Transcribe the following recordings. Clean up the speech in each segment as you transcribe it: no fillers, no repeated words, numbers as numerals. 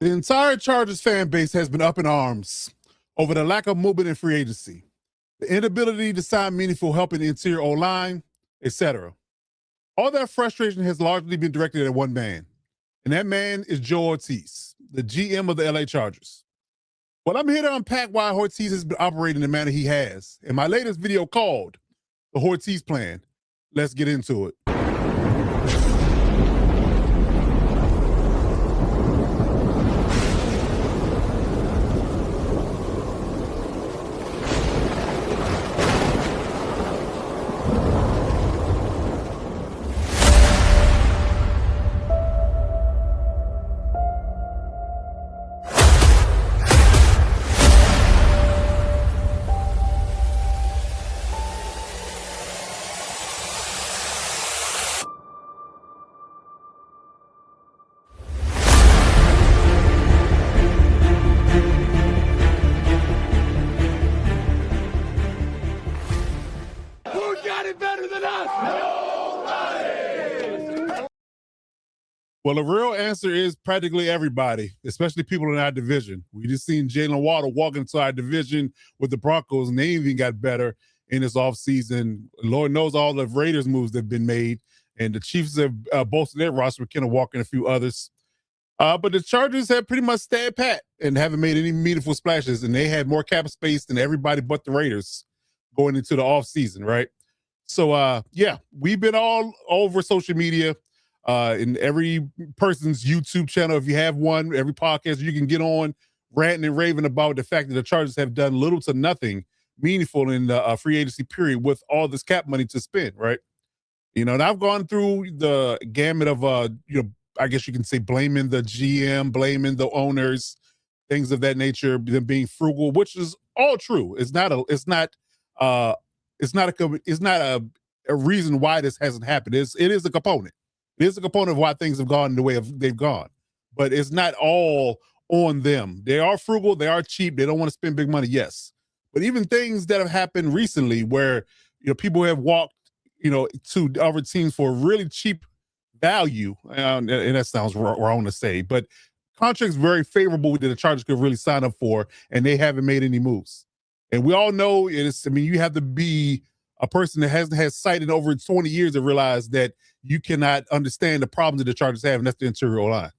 The entire Chargers fan base has been up in arms over the lack of movement in free agency, the inability to sign meaningful help in the interior O-line, etc. All that frustration has largely been directed at one man, and that man is Joe Hortiz, the GM of the LA Chargers. Well, I'm here to unpack why Hortiz has been operating the manner he has in my latest video called The Hortiz Plan. Let's get into it. Well, the real answer is practically everybody, especially people in our division. We just seen Jalen Waddle walk into our division with the Broncos, and they even got better in this offseason. Lord knows all the Raiders moves that have been made, and the Chiefs have bolstered their roster with Kenneth Walker and a few others. But the Chargers have pretty much stayed pat and haven't made any meaningful splashes, and they had more cap space than everybody but the Raiders going into the offseason, right? So, we've been all over social media. In every person's YouTube channel, if you have one, every podcast you can get on, ranting and raving about the fact that the Chargers have done little to nothing meaningful in the free agency period with all this cap money to spend, right? And I've gone through the gamut of, I guess you can say blaming the GM, blaming the owners, things of that nature, them being frugal, which is all true. It's not a reason why this hasn't happened. It is a component. It is a component of why things have gone the way they've gone, but it's not all on them. They are frugal. They are cheap. They don't want to spend big money. Yes. But even things that have happened recently where, people have walked, to other teams for really cheap value. And that sounds wrong to say, but contracts very favorable that the Chargers could really sign up for, and they haven't made any moves. And we all know you have to be a person that hasn't had sight in over 20 years to realize that you cannot understand the problems that the Chargers have, and that's the interior line.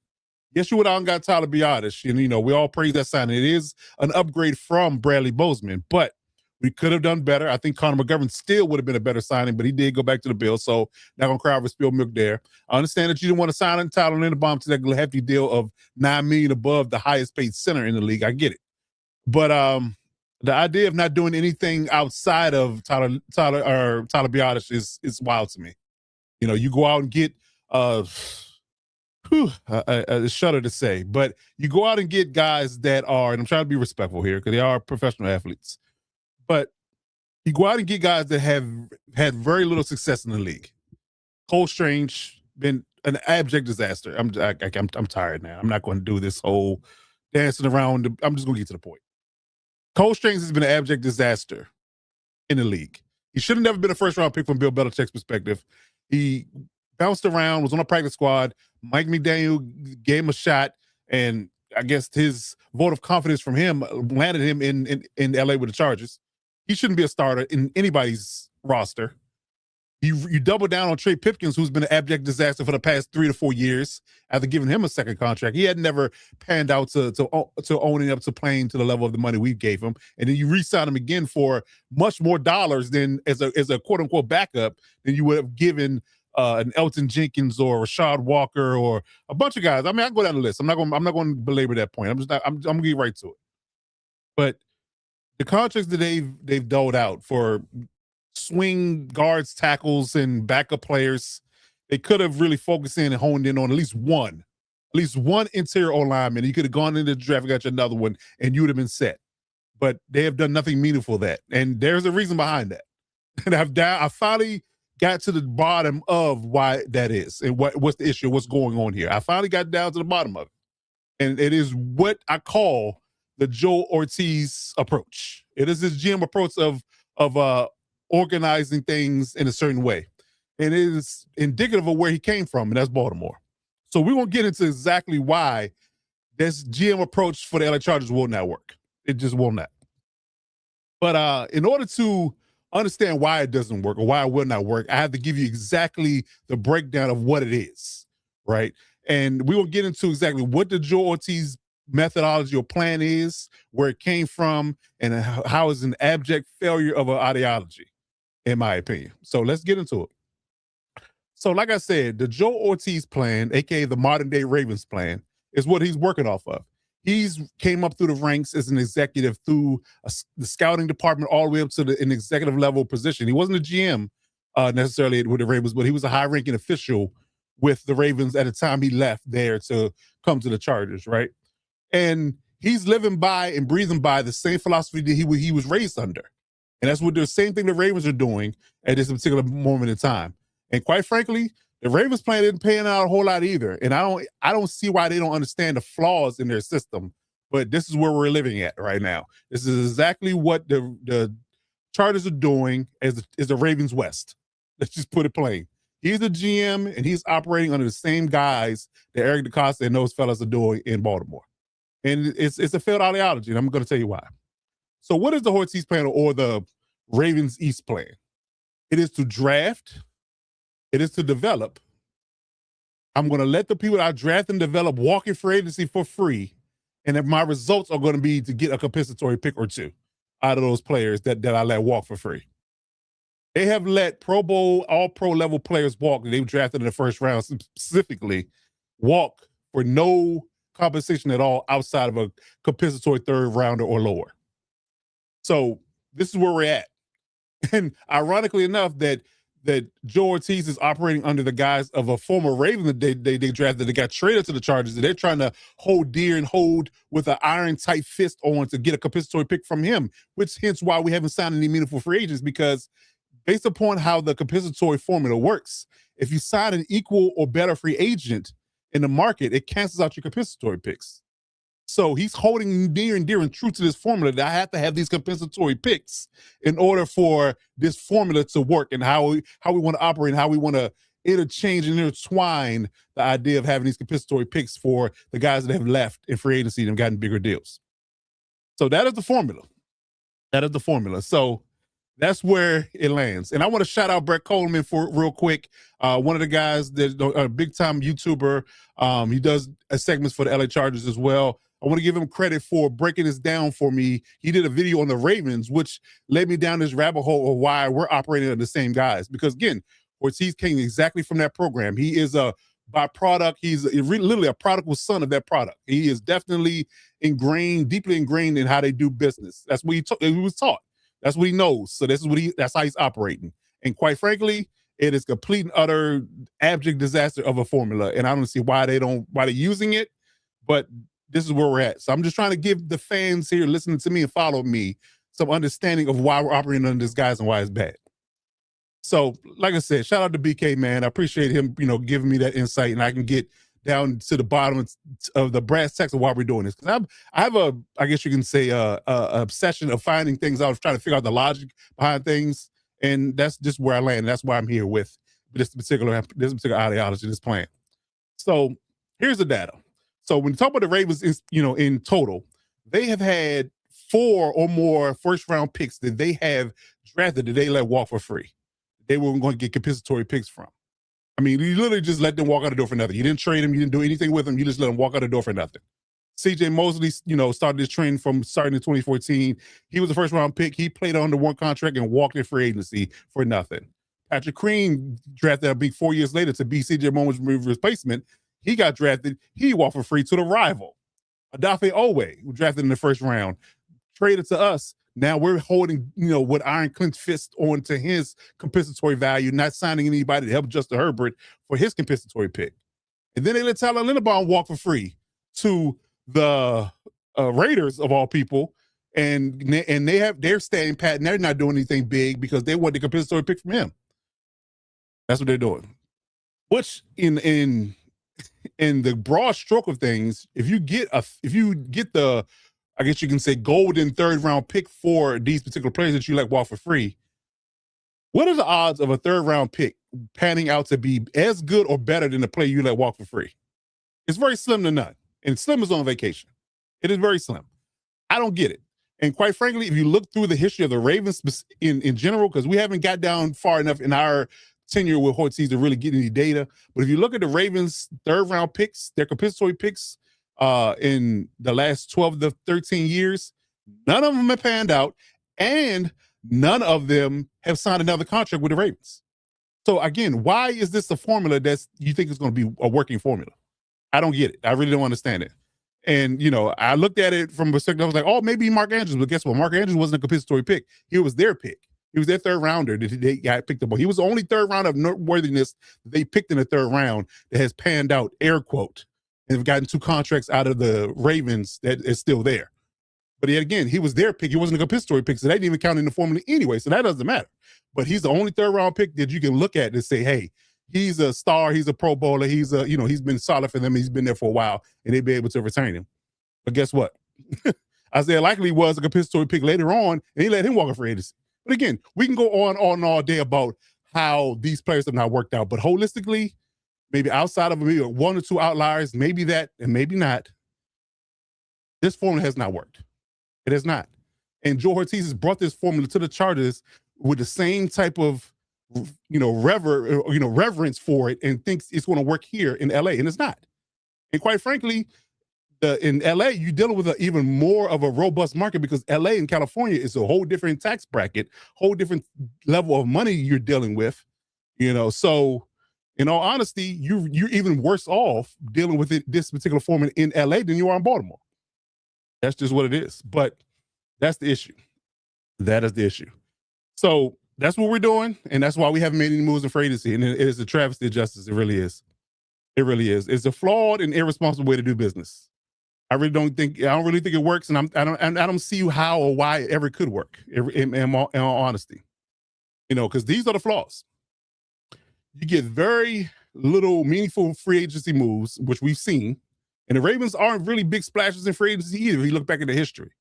Yes, you would have got Tyler Biadasz, and we all praise that signing. It is an upgrade from Bradley Bozeman, but we could have done better. I think Connor McGovern still would have been a better signing, but he did go back to the Bills, so not gonna cry over spilled milk there. I understand that you didn't want to sign Tyler Linderbaum to that hefty deal of $9 million above the highest paid center in the league. I get it, but the idea of not doing anything outside of Tyler Biadasz is wild to me. You go out and get a shudder to say, but you go out and get guys that are, and I'm trying to be respectful here because they are professional athletes, but you go out and get guys that have had very little success in the league. Cole Strange been an abject disaster. I'm tired now. I'm not going to do this whole dancing around. I'm just going to get to the point. Cole Strange has been an abject disaster in the league. He should have never been a first-round pick from Bill Belichick's perspective. He bounced around, was on a practice squad. Mike McDaniel gave him a shot, and I guess his vote of confidence from him landed him in LA with the Chargers. He shouldn't be a starter in anybody's roster. You double down on Trey Pipkins, who's been an abject disaster for the past 3 to 4 years after giving him a second contract. He had never panned out to owning up to playing to the level of the money we gave him. And then you re-sign him again for much more dollars than as a quote unquote backup than you would have given an Elton Jenkins or Rashad Walker or a bunch of guys. I mean, I can go down the list. I'm not going to belabor that point. I'm going to get right to it. But the contracts that they've doled out for swing guards, tackles, and backup players, they could have really focused in and honed in on at least one interior O-lineman. You could have gone into the draft and got you another one, and you would have been set. But they have done nothing meaningful that, and there's a reason behind that. And I finally got to the bottom of why that is and what's the issue, what's going on here. I finally got down to the bottom of it, and it is what I call the Joe Hortiz approach. It is this GM approach of organizing things in a certain way. And it is indicative of where he came from, and that's Baltimore. So we're going to get into exactly why this GM approach for the LA Chargers will not work. It just will not. But in order to understand why it doesn't work or why it will not work, I have to give you exactly the breakdown of what it is, right? And we will get into exactly what the Joe Ortiz methodology or plan is, where it came from, and how it's an abject failure of an ideology, in my opinion. So let's get into it. So like I said, the Joe Ortiz plan, aka the modern day Ravens plan, is what he's working off of. He's came up through the ranks as an executive through the scouting department all the way up to an executive level position. He wasn't a GM necessarily with the Ravens, but he was a high-ranking official with the Ravens at the time he left there to come to the Chargers, right? And he's living by and breathing by the same philosophy that he was raised under. And that's what the same thing the Ravens are doing at this particular moment in time. And quite frankly, the Ravens plan isn't paying out a whole lot either. And I don't see why they don't understand the flaws in their system. But this is where we're living at right now. This is exactly what the Chargers are doing as the Ravens West. Let's just put it plain. He's the GM, and he's operating under the same guise that Eric DeCosta and those fellas are doing in Baltimore. And it's a failed ideology, and I'm going to tell you why. So what is the Hortiz plan or the Ravens East plan? It is to draft. It is to develop. I'm going to let the people that I draft and develop walk in free agency for free. And if my results are going to be to get a compensatory pick or two out of those players that I let walk for free. They have let Pro Bowl, all pro level players walk that they've drafted in the first round specifically walk for no compensation at all outside of a compensatory third rounder or lower. So this is where we're at. And ironically enough, that Joe Ortiz is operating under the guise of a former Raven that they drafted that got traded to the Chargers, and they're trying to hold dear and hold with an iron tight fist on to get a compensatory pick from him, which hence why we haven't signed any meaningful free agents, because based upon how the compensatory formula works, if you sign an equal or better free agent in the market, it cancels out your compensatory picks. So he's holding near and dear and true to this formula that I have to have these compensatory picks in order for this formula to work, and how we want to operate and how we want to interchange and intertwine the idea of having these compensatory picks for the guys that have left in free agency and gotten bigger deals. So that is the formula. That is the formula. So that's where it lands. And I want to shout out Brett Coleman for real quick. One of the guys that's a big time YouTuber. He does segments for the LA Chargers as well. I want to give him credit for breaking this down for me. He did a video on the Ravens, which led me down this rabbit hole of why we're operating on the same guys. Because again, Hortiz came exactly from that program. He is a byproduct. He's literally a prodigal son of that product. He is definitely deeply ingrained in how they do business. That's what he was taught. That's what he knows. So that's how he's operating. And quite frankly, it is complete and utter abject disaster of a formula. And I don't see why they're using it, but this is where we're at. So I'm just trying to give the fans here listening to me and follow me some understanding of why we're operating under this guise and why it's bad. So like I said, shout out to BK, man. I appreciate him, giving me that insight, and I can get down to the bottom of the brass tacks of why we're doing this. Because I have I guess you can say, a obsession of finding things out, trying to figure out the logic behind things. And that's just where I land. That's why I'm here with this particular ideology, this plan. So here's the data. So when you talk about the Ravens, in total, they have had 4 or more first-round picks that they have drafted that they let walk for free. They were going to get compensatory picks from. I mean, you literally just let them walk out the door for nothing. You didn't trade them. You didn't do anything with them. You just let them walk out the door for nothing. CJ Mosley, started this trend from starting in 2014. He was a first-round pick. He played under one contract and walked in free agency for nothing. Patrick Crean drafted a big 4 years later to be CJ Mosley's replacement. He got drafted. He walked for free to the rival. Adafe Owe, who drafted in the first round, traded to us. Now we're holding, with iron clenched fist on to his compensatory value, not signing anybody to help Justin Herbert for his compensatory pick. And then they let Tyler Linderbaum walk for free to the Raiders of all people, and they're staying pat and they're not doing anything big because they want the compensatory pick from him. That's what they're doing. Which in the broad stroke of things, if you get the, I guess you can say, golden third round pick for these particular players that you let walk for free, what are the odds of a third round pick panning out to be as good or better than the player you let walk for free? It's very slim to none. And Slim is on vacation. It is very slim. I don't get it. And quite frankly, if you look through the history of the Ravens in general, because we haven't got down far enough in our tenure with Hortiz to really get any data. But if you look at the Ravens' third-round picks, their compensatory picks in the last 12 to 13 years, none of them have panned out, and none of them have signed another contract with the Ravens. So again, why is this a formula that you think is going to be a working formula? I don't get it. I really don't understand it. And, I looked at it from a perspective, I was like, oh, maybe Mark Andrews, but guess what? Mark Andrews wasn't a compensatory pick. He was their pick. He was their third rounder that they got picked up on. He was the only third round of noteworthiness that they picked in the third round that has panned out, air quote, and have gotten 2 contracts out of the Ravens that is still there. But yet again, he was their pick. He wasn't a compensatory pick, so they didn't even count in the formula anyway, so that doesn't matter. But he's the only third round pick that you can look at and say, hey, he's a star, he's a Pro Bowler, he's been solid for them, he's been there for a while, and they'd be able to retain him. But guess what? Isaiah likely was a compensatory pick later on, and he let him walk a free agency. But again, we can go on all day about how these players have not worked out. But holistically, maybe outside of maybe 1 or 2 outliers, maybe that and maybe not, this formula has not worked. It has not. And Joe Hortiz has brought this formula to the Chargers with the same type of reverence for it and thinks it's going to work here in LA, and it's not. And quite frankly, in LA, you're dealing with even more of a robust market because LA and California is a whole different tax bracket, whole different level of money you're dealing with, So, in all honesty, you're even worse off dealing with this particular formula in LA than you are in Baltimore. That's just what it is. But that's the issue. That is the issue. So that's what we're doing, and that's why we haven't made any moves in free agency. And it is a travesty of justice. It really is. It really is. It's a flawed and irresponsible way to do business. I don't really think it works, and I don't see how or why it ever could work. In all honesty, because these are the flaws. You get very little meaningful free agency moves, which we've seen, and the Ravens aren't really big splashes in free agency either. If you look back at the history,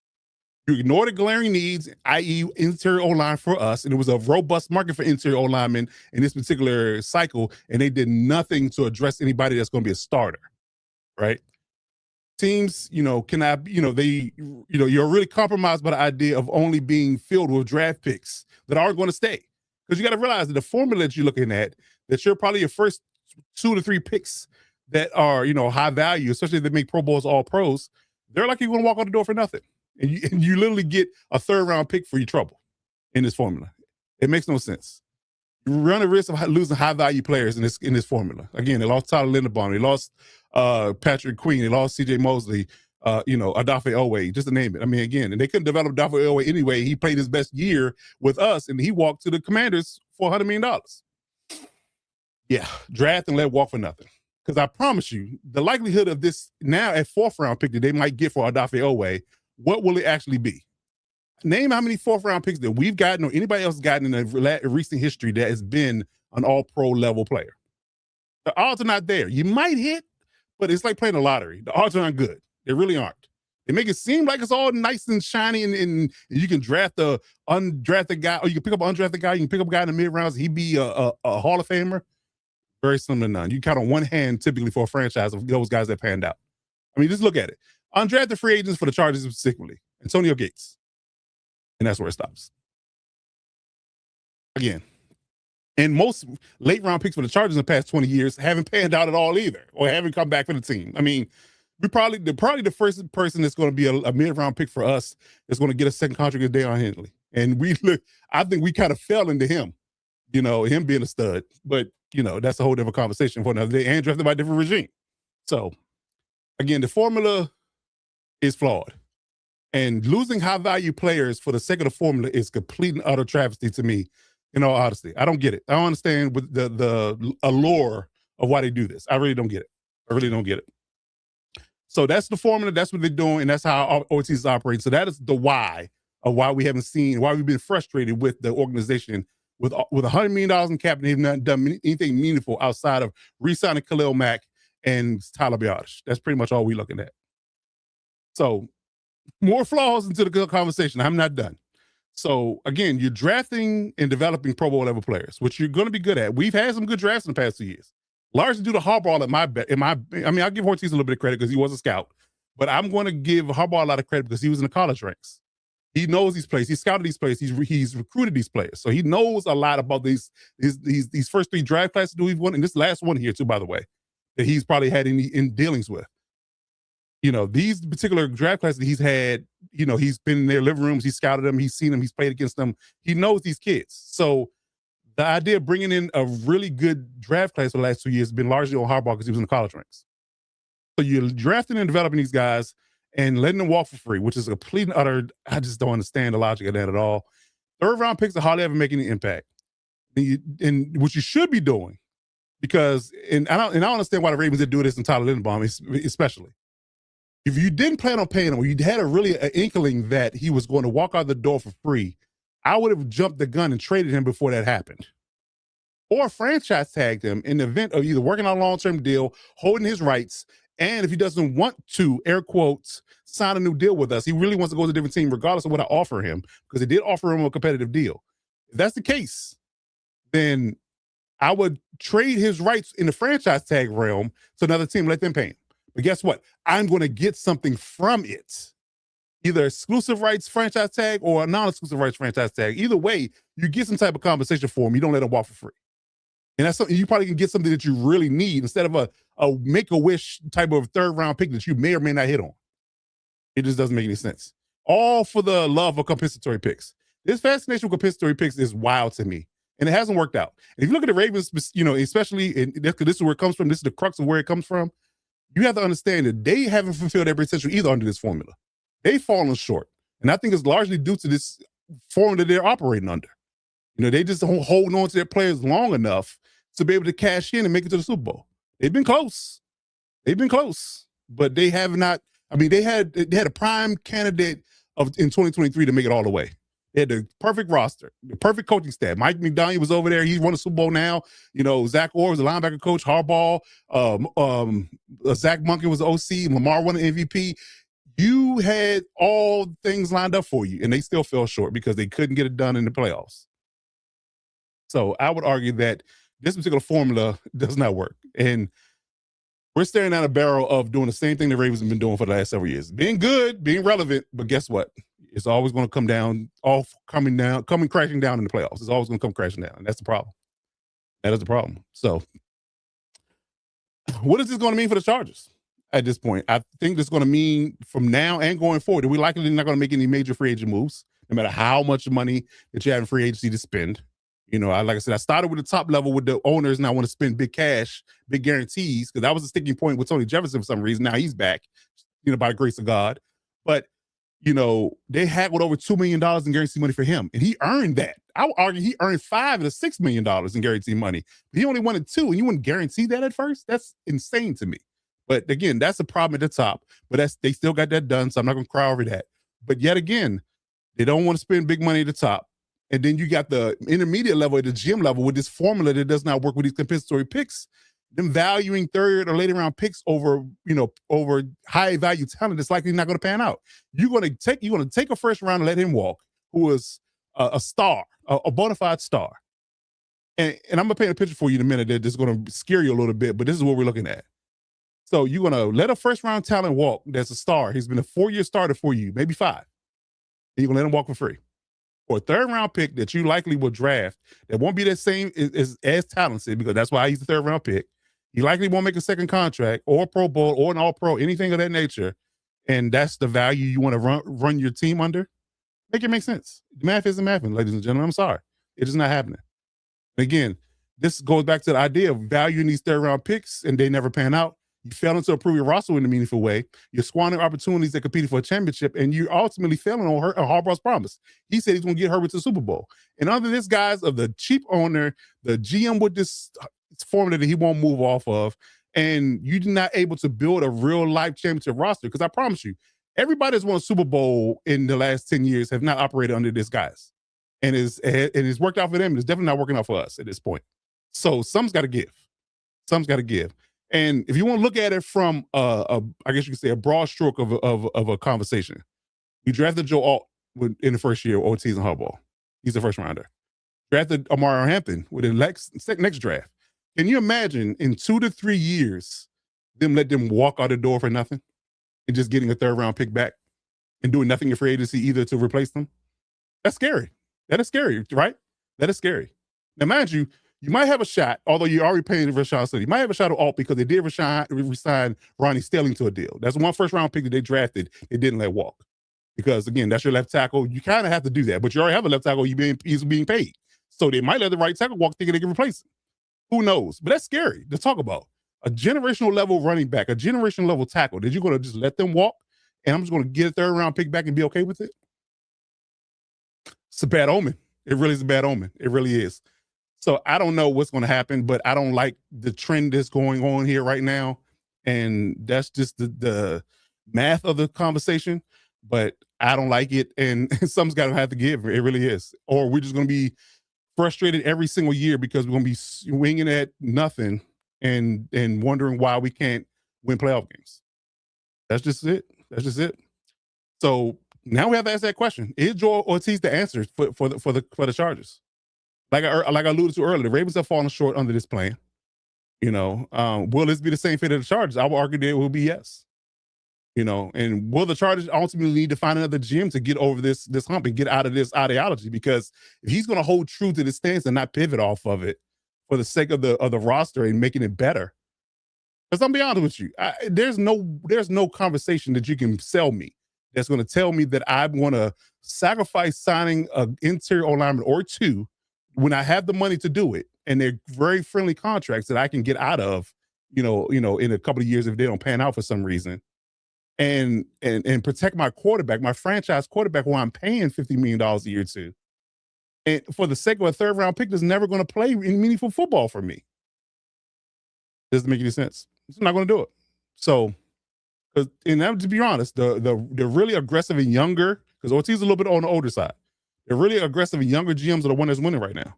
you ignore the glaring needs, i.e., interior O-line for us, and it was a robust market for interior O-linemen in this particular cycle, and they did nothing to address anybody that's going to be a starter, right? Teams, you're really compromised by the idea of only being filled with draft picks that aren't going to stay. Because you got to realize that the formula that you're looking at, that you're probably your first 2 to 3 picks that are, high value, especially if they make Pro Bowls, all pros, they're like you're going to walk out the door for nothing. And you literally get a third round pick for your trouble in this formula. It makes no sense. You run a risk of losing high value players in this formula. Again, they lost Tyler Linderbaum, they lost Patrick Queen, they lost CJ Mosley, Odafe Owe, just to name it. I mean, again, and they couldn't develop Odafe Owe anyway. He played his best year with us, and he walked to the Commanders for $100 million. Yeah, draft and let walk for nothing. Because I promise you, the likelihood of this now at 4th round pick that they might get for Odafe Owe, what will it actually be? Name how many 4th round picks that we've gotten or anybody else has gotten in the recent history that has been an all-pro level player. The odds are not there. You might hit, but it's like playing a lottery. The odds are not good. They really aren't. They make it seem like it's all nice and shiny, and you can draft a undrafted guy, or you can pick up an undrafted guy, you can pick up a guy in the mid-rounds, he'd be a Hall of Famer. Very slim to none. You count on one hand typically for a franchise of those guys that panned out. I mean, just look at it. Undrafted free agents for the Chargers specifically, Antonio Gates. And that's where it stops. Again, and most late round picks for the Chargers in the past 20 years haven't panned out at all either, or haven't come back for the team. I mean, we're probably the first person that's going to be a mid-round pick for us that's going to get a second contract is Deion Henley. And I think we kind of fell into him, him being a stud. But, that's a whole different conversation for another day, and drafted by a different regime. So, again, the formula is flawed. And losing high-value players for the sake of the formula is complete and utter travesty to me, in all honesty. I don't get it. I don't understand with the allure of why they do this. I really don't get it. I really don't get it. So that's the formula. That's what they're doing, and that's how Hortiz is operating. So that is the why of why we haven't seen, why we've been frustrated with the organization with $100 million in cap, and they've not done anything meaningful outside of re-signing Khalil Mack and Tyler Biadasz. That's pretty much all we're looking at. So more flaws into the conversation. I'm not done. So again, you're drafting and developing Pro Bowl level players, which you're going to be good at. We've had some good drafts in the past 2 years. Largely due to Harbaugh I mean, I'll give Hortiz a little bit of credit because he was a scout, but I'm going to give Harbaugh a lot of credit because he was in the college ranks. He knows these players. He scouted these players. He's recruited these players. So he knows a lot about these first 3 draft classes that we've won, and this last one here too, by the way, that he's probably had in dealings with. These particular draft classes that he's had, he's been in their living rooms, he's scouted them, he's seen them, he's played against them. He knows these kids. So the idea of bringing in a really good draft class for the last 2 years has been largely on Harbaugh because he was in the college ranks. So you're drafting and developing these guys and letting them walk for free, which is a complete and utter, I just don't understand the logic of that at all. 3rd round picks are hardly ever making any impact. And what you should be doing, because, and I don't understand why the Ravens did do this in Tyler Linderbaum, especially. If you didn't plan on paying him, or you had an inkling that he was going to walk out the door for free, I would have jumped the gun and traded him before that happened. Or franchise tagged him in the event of either working on a long-term deal, holding his rights, and if he doesn't want to, air quotes, sign a new deal with us, he really wants to go to a different team regardless of what I offer him, because they did offer him a competitive deal. If that's the case, then I would trade his rights in the franchise tag realm to another team, let them pay him. But guess what? I'm going to get something from it. Either exclusive rights franchise tag or a non-exclusive rights franchise tag. Either way, you get some type of compensation for him. You don't let him walk for free. And that's something you probably can get something that you really need instead of a make-a-wish type of 3rd round pick that you may or may not hit on. It just doesn't make any sense. All for the love of compensatory picks. This fascination with compensatory picks is wild to me. And it hasn't worked out. And if you look at the Ravens, especially, this is where it comes from, this is the crux of where it comes from, you have to understand that they haven't fulfilled their potential either under this formula. They've fallen short. And I think it's largely due to this formula they're operating under. They just don't hold on to their players long enough to be able to cash in and make it to the Super Bowl. They've been close. But they have not. I mean, they had a prime candidate in 2023 to make it all the way. They had the perfect roster, the perfect coaching staff. Mike McDaniel was over there. He's won the Super Bowl now. Zach Orr was the linebacker coach. Harbaugh, Zach Munkin was the OC. Lamar won the MVP. You had all things lined up for you, and they still fell short because they couldn't get it done in the playoffs. So I would argue that this particular formula does not work. And we're staring down a barrel of doing the same thing the Ravens have been doing for the last several years. Being good, being relevant, but guess what? It's always going to coming crashing down in the playoffs. It's always going to come crashing down. And that's the problem. That is the problem. So what is this going to mean for the Chargers at this point? I think this is going to mean from now and going forward that we're likely not going to make any major free agent moves, no matter how much money that you have in free agency to spend. Like I said, I started with the top level with the owners, and I want to spend big cash, big guarantees, because that was a sticking point with Tony Jefferson for some reason. Now he's back, by the grace of God. But, they haggled over $2 million in guarantee money for him, and he earned that. I would argue he earned $5 of the $6 million in guarantee money. But he only wanted $2, and you wouldn't guarantee that at first? That's insane to me. But again, that's a problem at the top. But they still got that done, so I'm not going to cry over that. But yet again, they don't want to spend big money at the top. And then you got the intermediate level at the GM level with this formula that does not work with these compensatory picks, them valuing 3rd or later round picks over high value talent that's likely not going to pan out. You're going to take a 1st round and let him walk, who is a star, a bona fide star. And I'm going to paint a picture for you in a minute that's going to scare you a little bit, but this is what we're looking at. So you're going to let a 1st round talent walk that's a star. He's been a 4-year starter for you, maybe 5. And you're going to let him walk for free. Or a 3rd round pick that you likely will draft that won't be the same as talented, because that's why he's the 3rd round pick. He likely won't make a second contract or a Pro Bowl or an All-Pro, anything of that nature. And that's the value you want to run your team under. Make it make sense. The math isn't mathing, ladies and gentlemen. I'm sorry. It is not happening. Again, this goes back to the idea of valuing these 3rd round picks, and they never pan out. You fail to improve your roster in a meaningful way. You're squandering opportunities that competed for a championship, and you're ultimately failing on Harbaugh's promise. He said he's going to get Herbert to the Super Bowl. And under this guise of the cheap owner, the GM with this formula that he won't move off of, and you're not able to build a real-life championship roster, because I promise you, everybody that's won a Super Bowl in the last 10 years have not operated under this guise. And it's worked out for them. It's definitely not working out for us at this point. So something's got to give. Something's got to give. And if you want to look at it from I guess you could say a broad stroke of a conversation, you drafted Joe Alt in the first year of Hortiz and Harbaugh. He's the 1st rounder. Drafted Amari Hampton with the next draft. Can you imagine in 2 to 3 years, let them walk out the door for nothing and just getting a third round pick back and doing nothing in free agency either to replace them? That's scary. That is scary, right? That is scary. Now, mind you, you might have a shot, although you're already paying Rashawn City. You might have a shot of Alt because they did resign Ronnie Stelling to a deal. That's one first round pick that they drafted. They didn't let walk because, again, that's your left tackle. You kind of have to do that, but you already have a left tackle. He's being paid. So they might let the right tackle walk thinking they can replace him. Who knows? But that's scary to talk about. A generational level running back, a generational level tackle that you're going to just let them walk and I'm just going to get a third round pick back and be okay with it? It's a bad omen. It really is a bad omen. It really is. So I don't know what's going to happen, but I don't like the trend that's going on here right now. And that's just the math of the conversation, but I don't like it. And something's got to have to give. It really is. Or we're just going to be frustrated every single year because we're going to be swinging at nothing and wondering why we can't win playoff games. That's just it. That's just it. So now we have to ask that question: is Joel Hortiz the answer for the Chargers? Like I alluded to earlier, the Ravens have fallen short under this plan. Will this be the same fate of the Chargers? I will argue that it will be yes. And will the Chargers ultimately need to find another GM to get over this hump and get out of this ideology? Because if he's going to hold true to this stance and not pivot off of it for the sake of the roster and making it better, because I'm be honest with you, there's no conversation that you can sell me that's going to tell me that I want to sacrifice signing an interior O-lineman or two when I have the money to do it, and they're very friendly contracts that I can get out of, in a couple of years if they don't pan out for some reason, and protect my quarterback, my franchise quarterback, who I'm paying $50 million a year to, and for the sake of a third round pick that's never going to play in meaningful football for me. Doesn't make any sense. It's not going to do it. So, and to be honest, the really aggressive and younger, because Ortiz is a little bit on the older side. The really aggressive and younger GMs are the one that's winning right now.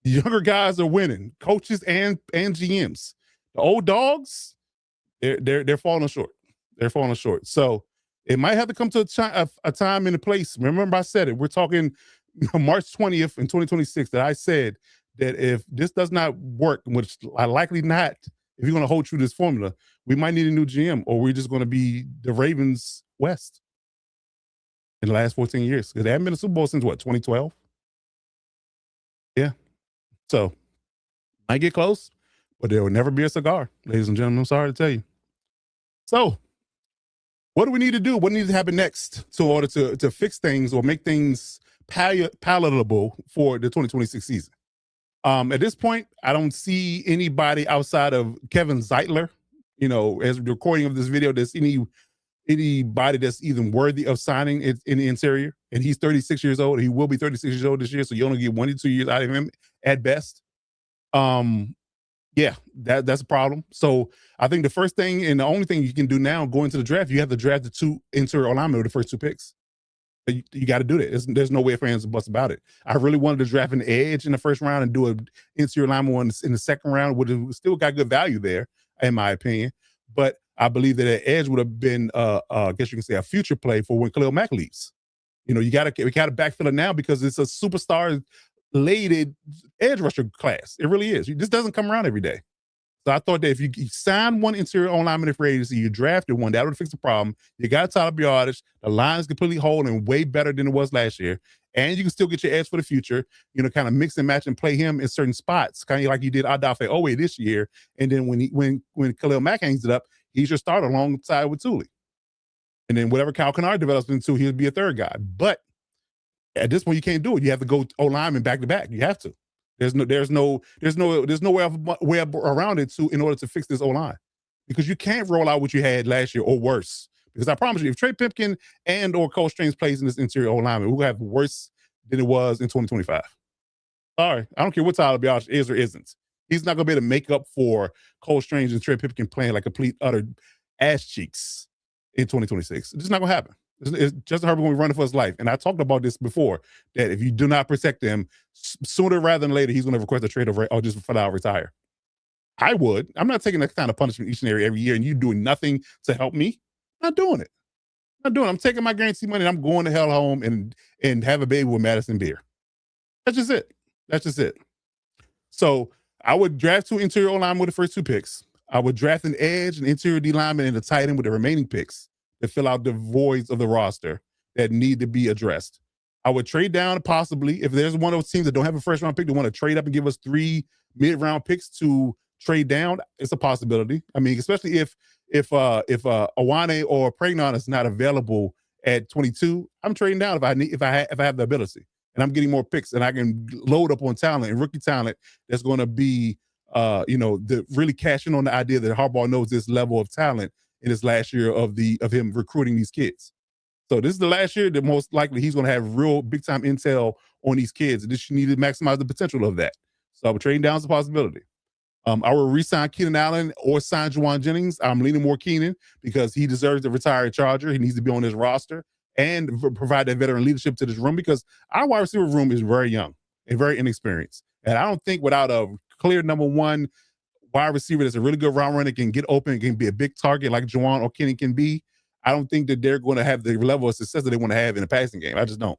The younger guys are winning, coaches and GMs. The old dogs, they're falling short. They're falling short. So it might have to come to a time and a place. Remember, I said it. We're talking March 20th in 2026 that I said that if this does not work, which I likely not, if you're going to hold true to this formula, we might need a new GM, or we're just going to be the Ravens West in the last 14 years. Because they haven't been in the Super Bowl since, 2012? Yeah. So, might get close, but there will never be a cigar, ladies and gentlemen. I'm sorry to tell you. So, what do we need to do? What needs to happen next in order to fix things or make things palatable for the 2026 season? At this point, I don't see anybody outside of Kevin Zeitler, as the recording of this video, there's anybody that's even worthy of signing in the interior. And he's 36 years old. He will be 36 years old this year. So you only get 1 to 2 years out of him at best. Yeah, that's a problem. So I think the first thing and the only thing you can do now going to the draft, you have to draft the 2 interior linemen with the first 2 picks. You got to do that. There's no way for fans to bust about it. I really wanted to draft an edge in the first round and do an interior lineman one in the second round, which still got good value there, in my opinion. But I believe that an edge would have been, I guess you can say, a future play for when Khalil Mack leaves. We got to backfill it now because it's a superstar-laden edge rusher class. It really is. This doesn't come around every day. So I thought that if you sign one interior lineman in free agency, you drafted one, that would fix the problem. You got a top yardage. The line is completely whole and way better than it was last year. And you can still get your edge for the future, kind of mix and match and play him in certain spots, kind of like you did Adafe Owe this year. And then when Khalil Mack hangs it up, he's your starter alongside with Thule. And then whatever Kyle Kennard develops into, he'll be a third guy. But at this point, you can't do it. You have to go O-lineman back to back. You have to. There's no way around it in order to fix this O-line, because you can't roll out what you had last year or worse. Because I promise you, if Trey Pipkin and or Cole Strange plays in this interior O-lineman, we'll have worse than it was in 2025. Sorry, I don't care what Tyler Biadasz is or isn't. He's not going to be able to make up for Cole Strange and Trey Pipkin playing like complete utter ass cheeks in 2026. It's just not going to happen. It's Justin Herbert going to be running for his life. And I talked about this before, that if you do not protect him, sooner rather than later, he's going to request a trade or just flat out retire. I would. I'm not taking that kind of punishment each and every year and you doing nothing to help me. I'm not doing it. I'm taking my guaranteed money and I'm going to hell home and have a baby with Madison Beer. That's just it. So I would draft 2 interior O-linemen with the first 2 picks. I would draft an edge, an interior D lineman, and a tight end with the remaining picks to fill out the voids of the roster that need to be addressed. I would trade down possibly if there's one of those teams that don't have a first round pick, they want to trade up and give us 3 mid-round picks to trade down. It's a possibility. I mean, especially if Awane or Pregnon is not available at 22, I'm trading down if I have the ability, and I'm getting more picks, and I can load up on talent and rookie talent that's going to be the really cashing on the idea that Harbaugh knows this level of talent in his last year of him recruiting these kids. So this is the last year that most likely he's going to have real big time intel on these kids. And this you need to maximize the potential of that. So trading down is a possibility. I will re-sign Keenan Allen or sign Juwan Jennings. I'm leaning more Keenan because he deserves to retire a Charger. He needs to be on this roster and provide that veteran leadership to this room because our wide receiver room is very young and very inexperienced. And I don't think without a clear number one wide receiver that's a really good route runner, can get open, can be a big target like Juwan or Kenny can be, I don't think that they're going to have the level of success that they want to have in a passing game. I just don't.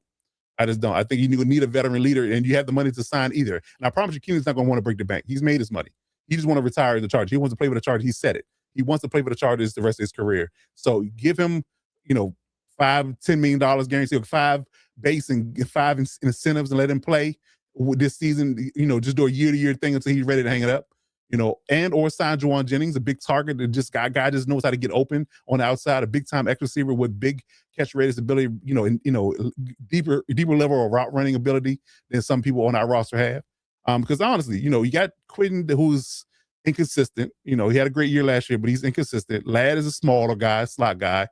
I think you need a veteran leader, and you have the money to sign either. And I promise you, Keenan's not going to want to break the bank. He's made his money. He just want to retire the Chargers. He wants to play with the Chargers. He said it. He wants to play for the Chargers the rest of his career. So give him, $5-10 million guarantee, 5 base and 5 incentives, and let him play this season. Just do a year-to-year thing until he's ready to hang it up. And or sign Juwan Jennings, a big target that guy just knows how to get open on the outside, a big time X receiver with big catch radius ability, deeper level of route running ability than some people on our roster have. Because honestly, you got Quentin who's inconsistent. He had a great year last year, but he's inconsistent. Ladd is a smaller guy, slot guy.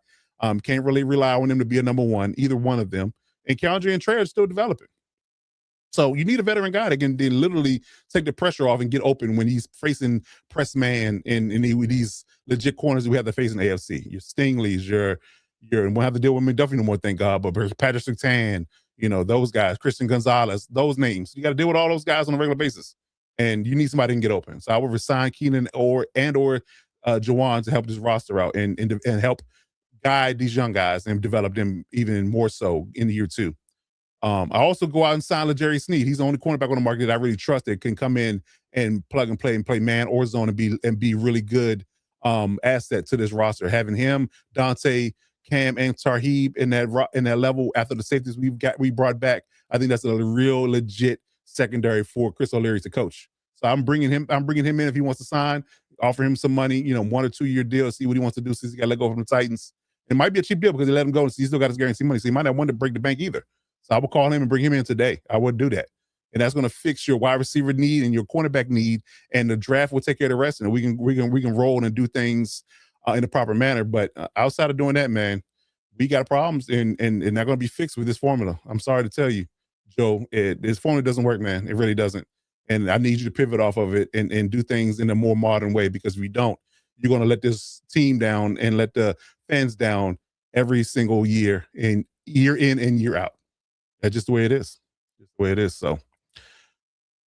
Can't really rely on him to be a number one, either one of them. And Keandre and Trey are still developing. So you need a veteran guy that can literally take the pressure off and get open when he's facing press man and these legit corners that we have to face in the AFC. Your Stingley's, and we'll have to deal with McDuffie no more, thank God, but Patrick Surtain, those guys, Christian Gonzalez, those names. You got to deal with all those guys on a regular basis, and you need somebody to get open. So I would resign Keenan or Juwan to help this roster out and help guide these young guys and develop them even more so in year 2. I also go out and sign LeJerry Sneed. He's the only cornerback on the market that I really trust that can come in and plug and play man or zone and be really good asset to this roster. Having him, Dante, Cam, and Tarheeb in that level after the safeties we brought back, I think that's a real legit secondary for Chris O'Leary to coach. So I'm bringing him in if he wants to sign, offer him some money, 1 or 2 year deal, see what he wants to do since he got let go from the Titans. It might be a cheap deal because they let him go and he still got his guaranteed money. So he might not want to break the bank either. So I will call him and bring him in today. I would do that. And that's going to fix your wide receiver need and your cornerback need, and the draft will take care of the rest. And we can roll and do things in a proper manner. But outside of doing that, man, we got problems and they're going to be fixed with this formula. I'm sorry to tell you, Joe, this formula doesn't work, man. It really doesn't. And I need you to pivot off of it and do things in a more modern way, because if you don't, you're going to let this team down and let the fans down every single year in and year out. That's just the way it is. Just the way it is. So,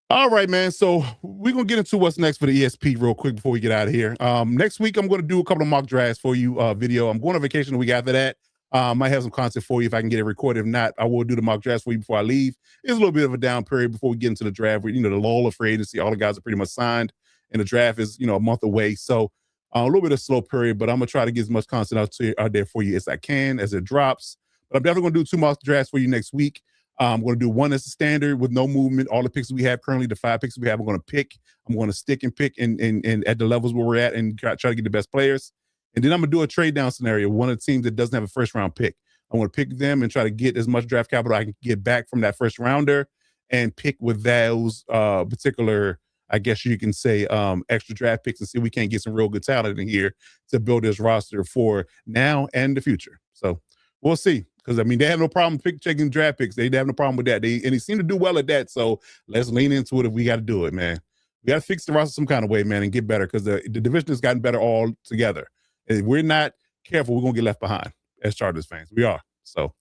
all right, man. So we're going to get into what's next for the ESP real quick before we get out of here. Next week, I'm going to do a couple of mock drafts for you video. I'm going on vacation the week after that. Might have some content for you if I can get it recorded. If not, I will do the mock drafts for you before I leave. It's a little bit of a down period before we get into the draft. The lull of free agency, all the guys are pretty much signed, and the draft is, a month away. So a little bit of slow period, but I'm going to try to get as much content out there for you as I can as it drops. But I'm definitely going to do 2 mock drafts for you next week. I'm going to do one as a standard with no movement. All the picks we have currently, the 5 picks we have, I'm going to pick. I'm going to stick and pick and at the levels where we're at and try to get the best players. And then I'm going to do a trade down scenario. One of the teams that doesn't have a first round pick, I want to pick them and try to get as much draft capital I can get back from that first rounder and pick with those particular, I guess you can say, extra draft picks and see if we can't get some real good talent in here to build this roster for now and the future. So we'll see. Because, they have no problem checking draft picks. They have no problem with that. They seem to do well at that. So let's lean into it if we got to do it, man. We got to fix the roster some kind of way, man, and get better, because the division has gotten better all together. And if we're not careful, we're going to get left behind as Chargers fans. We are. So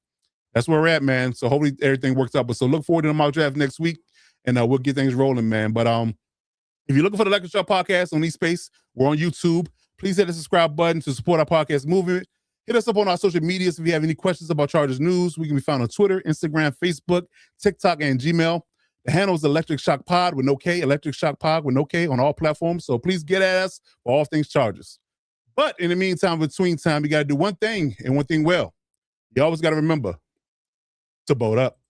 that's where we're at, man. So hopefully everything works out. But so look forward to the mock draft next week, and we'll get things rolling, man. But if you're looking for the Electrifying Podcast on eSpace, we're on YouTube. Please hit the subscribe button to support our podcast movement. Hit us up on our social medias if you have any questions about Chargers news. We can be found on Twitter, Instagram, Facebook, TikTok, and Gmail. The handle is Electric Shock Pod with no K, Electric Shock Pod with no K on all platforms. So please get at us for all things Chargers. But in the meantime, between time, you got to do one thing and one thing well. You always got to remember to boat up.